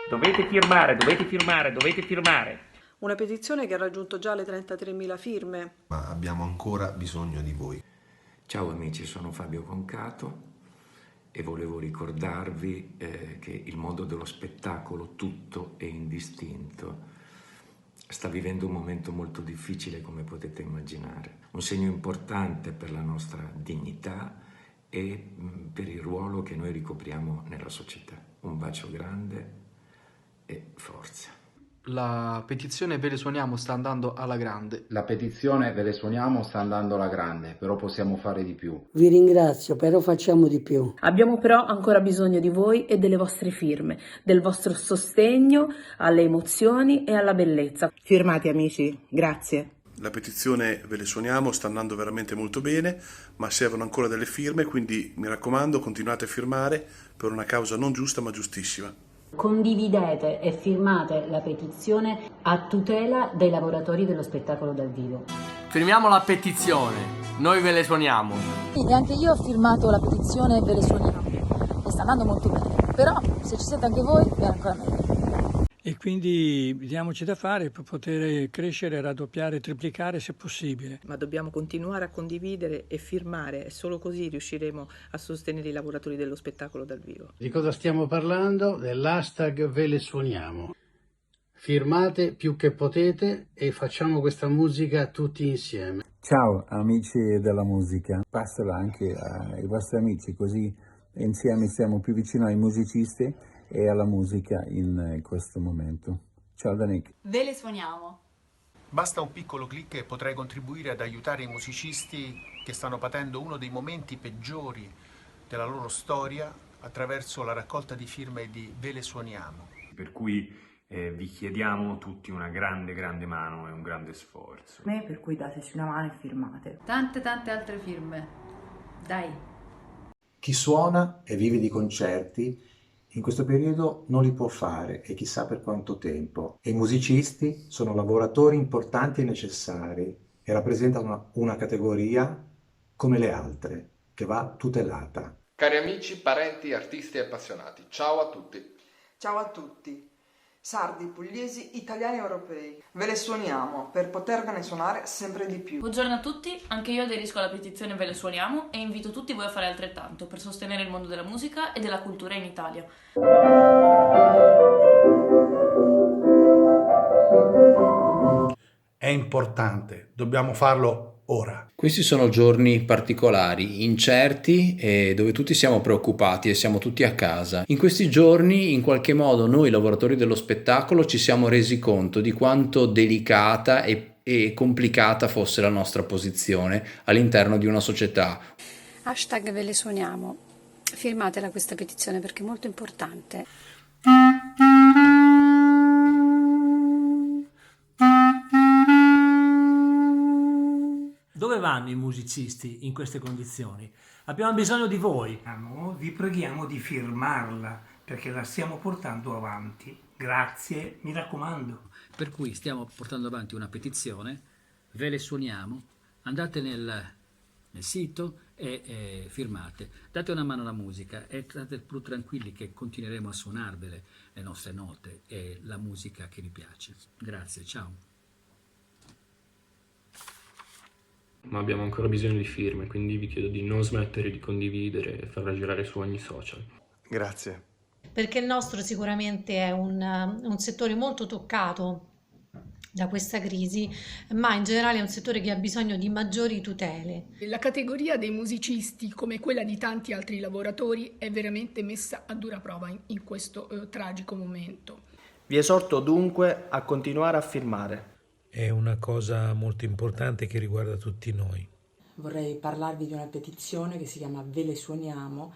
Dovete firmare, dovete firmare, dovete firmare. Una petizione che ha raggiunto già le 33.000 firme. Ma abbiamo ancora bisogno di voi. Ciao amici, sono Fabio Concato e volevo ricordarvi che il mondo dello spettacolo tutto e indistinto sta vivendo un momento molto difficile, come potete immaginare. Un segno importante per la nostra dignità e per il ruolo che noi ricopriamo nella società. Un bacio grande e forza. La petizione Ve le suoniamo sta andando alla grande. La petizione Ve le suoniamo sta andando alla grande, però possiamo fare di più. Vi ringrazio, però facciamo di più. Abbiamo però ancora bisogno di voi e delle vostre firme, del vostro sostegno alle emozioni e alla bellezza. Firmate amici, grazie. La petizione Ve le suoniamo sta andando veramente molto bene, ma servono ancora delle firme, quindi mi raccomando, continuate a firmare per una causa non giusta ma giustissima. Condividete e firmate la petizione a tutela dei lavoratori dello spettacolo dal vivo. Firmiamo la petizione, noi ve le suoniamo. E anche io ho firmato la petizione Ve le suoniamo e sta andando molto bene, però se ci siete anche voi è ancora meglio. E quindi diamoci da fare per poter crescere, raddoppiare, triplicare se possibile. Ma dobbiamo continuare a condividere e firmare e solo così riusciremo a sostenere i lavoratori dello spettacolo dal vivo. Di cosa stiamo parlando? Dell'hashtag Ve le suoniamo. Firmate più che potete e facciamo questa musica tutti insieme. Ciao amici della musica, passala anche ai vostri amici, così insieme siamo più vicini ai musicisti e alla musica in questo momento. Ciao da Nick. Ve le suoniamo. Basta un piccolo click e potrai contribuire ad aiutare i musicisti che stanno patendo uno dei momenti peggiori della loro storia attraverso la raccolta di firme di Ve le suoniamo. Per cui vi chiediamo tutti una grande mano e un grande sforzo. Per cui dateci una mano e firmate. Tante altre firme. Dai. Chi suona e vive di concerti in questo periodo non li può fare e chissà per quanto tempo. E i musicisti sono lavoratori importanti e necessari e rappresentano una categoria come le altre, che va tutelata. Cari amici, parenti, artisti e appassionati, ciao a tutti. Ciao a tutti. Sardi, pugliesi, italiani e europei. Ve le suoniamo per potervene suonare sempre di più. Buongiorno a tutti, anche io aderisco alla petizione Ve le suoniamo e invito tutti voi a fare altrettanto per sostenere il mondo della musica e della cultura in Italia. È importante, dobbiamo farlo ora. Questi sono giorni particolari, incerti e dove tutti siamo preoccupati e siamo tutti a casa. In questi giorni, in qualche modo, noi lavoratori dello spettacolo ci siamo resi conto di quanto delicata e complicata fosse la nostra posizione all'interno di una società. Hashtag Ve le suoniamo. Firmatela questa petizione perché è molto importante. Dove vanno i musicisti in queste condizioni? Abbiamo bisogno di voi. Vi preghiamo di firmarla perché la stiamo portando avanti. Grazie, mi raccomando. Per cui stiamo portando avanti una petizione, Ve le suoniamo, andate nel sito e firmate. Date una mano alla musica e state più tranquilli che continueremo a suonarvele le nostre note e la musica che vi piace. Grazie, ciao. Ma abbiamo ancora bisogno di firme, quindi vi chiedo di non smettere di condividere e farla girare su ogni social. Grazie. Perché il nostro sicuramente è un settore molto toccato da questa crisi, ma in generale è un settore che ha bisogno di maggiori tutele. La categoria dei musicisti, come quella di tanti altri lavoratori, è veramente messa a dura prova in questo tragico momento. Vi esorto dunque a continuare a firmare. È una cosa molto importante che riguarda tutti noi. Vorrei parlarvi di una petizione che si chiama Ve le suoniamo,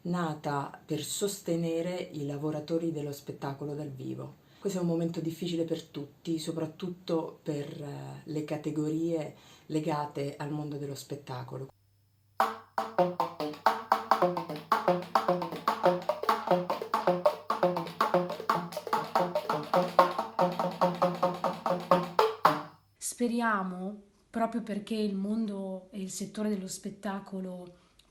nata per sostenere i lavoratori dello spettacolo dal vivo. Questo è un momento difficile per tutti, soprattutto per le categorie legate al mondo dello spettacolo. Speriamo, proprio perché il mondo e il settore dello spettacolo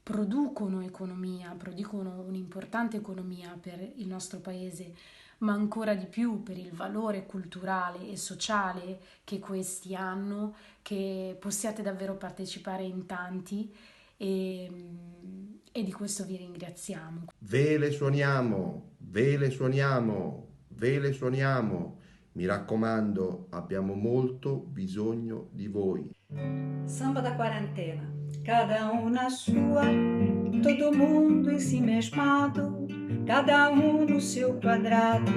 producono economia, producono un'importante economia per il nostro paese, ma ancora di più per il valore culturale e sociale che questi hanno, che possiate davvero partecipare in tanti e di questo vi ringraziamo. Ve le suoniamo, ve le suoniamo, ve le suoniamo. Mi raccomando, abbiamo molto bisogno di voi. Samba da quarentena, cada um na sua, todo mundo ensimesmado, cada um no seu quadrado,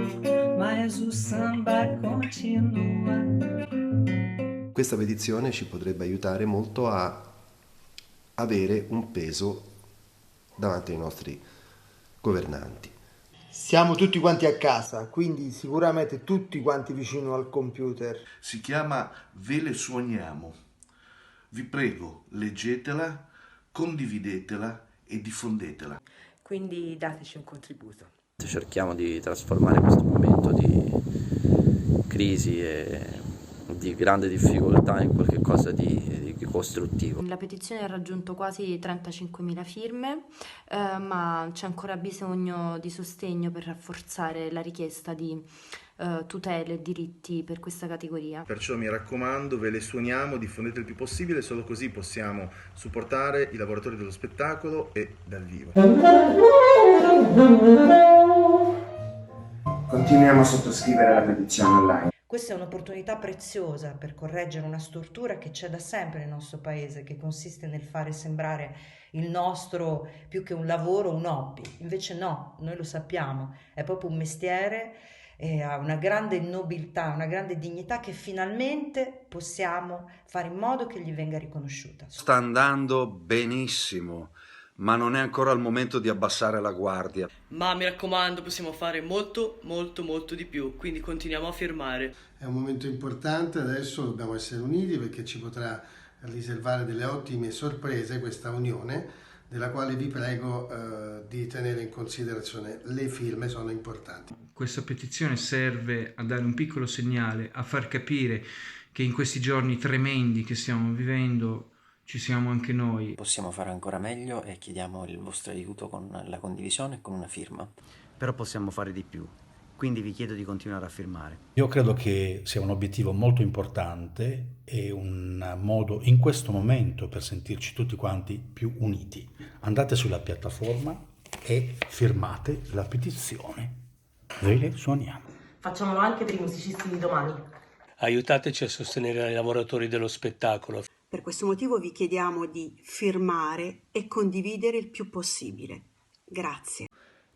mas o samba continua. Questa petizione ci potrebbe aiutare molto a avere un peso davanti ai nostri governanti. Siamo tutti quanti a casa, quindi sicuramente tutti quanti vicino al computer. Si chiama Ve le suoniamo. Vi prego, leggetela, condividetela e diffondetela. Quindi dateci un contributo. Cerchiamo di trasformare questo momento di crisi e di grande difficoltà in qualcosa di costruttivo. La petizione ha raggiunto quasi 35.000 firme, ma c'è ancora bisogno di sostegno per rafforzare la richiesta di tutele e diritti per questa categoria. Perciò mi raccomando, ve le suoniamo, diffondete il più possibile, solo così possiamo supportare i lavoratori dello spettacolo e dal vivo. Continuiamo a sottoscrivere la petizione online. Questa è un'opportunità preziosa per correggere una stortura che c'è da sempre nel nostro paese, che consiste nel fare sembrare il nostro, più che un lavoro, un hobby. Invece no, noi lo sappiamo, è proprio un mestiere e ha una grande nobiltà, una grande dignità che finalmente possiamo fare in modo che gli venga riconosciuta. Sta andando benissimo, ma non è ancora il momento di abbassare la guardia. Ma mi raccomando, possiamo fare molto di più, quindi continuiamo a firmare. È un momento importante, adesso dobbiamo essere uniti perché ci potrà riservare delle ottime sorprese questa unione, della quale vi prego di tenere in considerazione. Le firme sono importanti. Questa petizione serve a dare un piccolo segnale, a far capire che in questi giorni tremendi che stiamo vivendo ci siamo anche noi. Possiamo fare ancora meglio e chiediamo il vostro aiuto con la condivisione e con una firma. Però possiamo fare di più, quindi vi chiedo di continuare a firmare. Io credo che sia un obiettivo molto importante e un modo in questo momento per sentirci tutti quanti più uniti. Andate sulla piattaforma e firmate la petizione. Ve le suoniamo. Facciamolo anche per i musicisti di domani. Aiutateci a sostenere i lavoratori dello spettacolo. Per questo motivo vi chiediamo di firmare e condividere il più possibile. Grazie.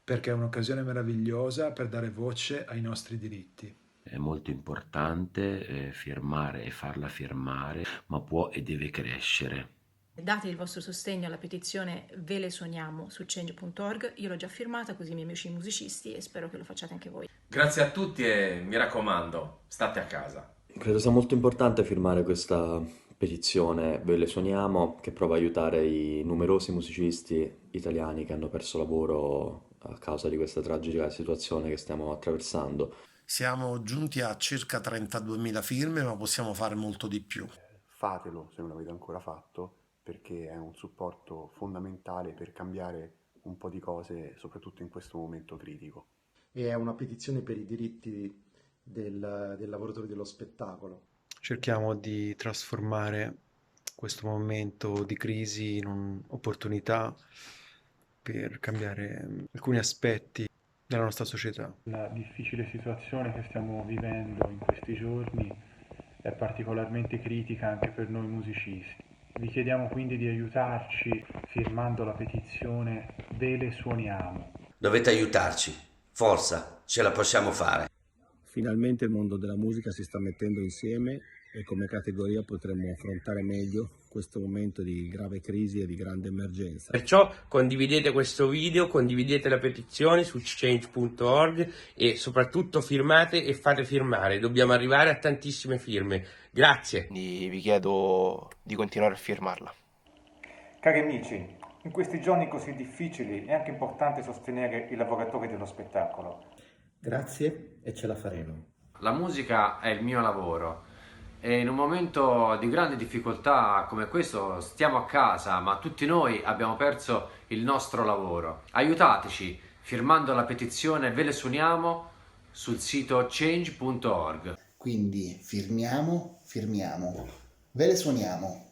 Perché è un'occasione meravigliosa per dare voce ai nostri diritti. È molto importante firmare e farla firmare, ma può e deve crescere. Date il vostro sostegno alla petizione Ve le suoniamo su change.org. Io l'ho già firmata, così i miei amici musicisti, e spero che lo facciate anche voi. Grazie a tutti e mi raccomando, state a casa. Credo sia molto importante firmare questa petizione Ve le suoniamo, che prova a aiutare i numerosi musicisti italiani che hanno perso lavoro a causa di questa tragica situazione che stiamo attraversando. Siamo giunti a circa 32.000 firme, ma possiamo fare molto di più. Fatelo se non l'avete ancora fatto, perché è un supporto fondamentale per cambiare un po' di cose, soprattutto in questo momento critico. E è una petizione per i diritti del lavoratore dello spettacolo. Cerchiamo di trasformare questo momento di crisi in un'opportunità per cambiare alcuni aspetti della nostra società. La difficile situazione che stiamo vivendo in questi giorni è particolarmente critica anche per noi musicisti. Vi chiediamo quindi di aiutarci firmando la petizione Ve le suoniamo. Dovete aiutarci, forza, ce la possiamo fare. Finalmente il mondo della musica si sta mettendo insieme e come categoria potremmo affrontare meglio questo momento di grave crisi e di grande emergenza. Perciò condividete questo video, condividete la petizione su change.org e soprattutto firmate e fate firmare. Dobbiamo arrivare a tantissime firme. Grazie. Vi chiedo di continuare a firmarla. Cari amici, in questi giorni così difficili è anche importante sostenere i lavoratori dello spettacolo. Grazie e ce la faremo. La musica è il mio lavoro e in un momento di grande difficoltà come questo stiamo a casa, ma tutti noi abbiamo perso il nostro lavoro. Aiutateci firmando la petizione Ve le suoniamo sul sito change.org. Quindi firmiamo, ve le suoniamo.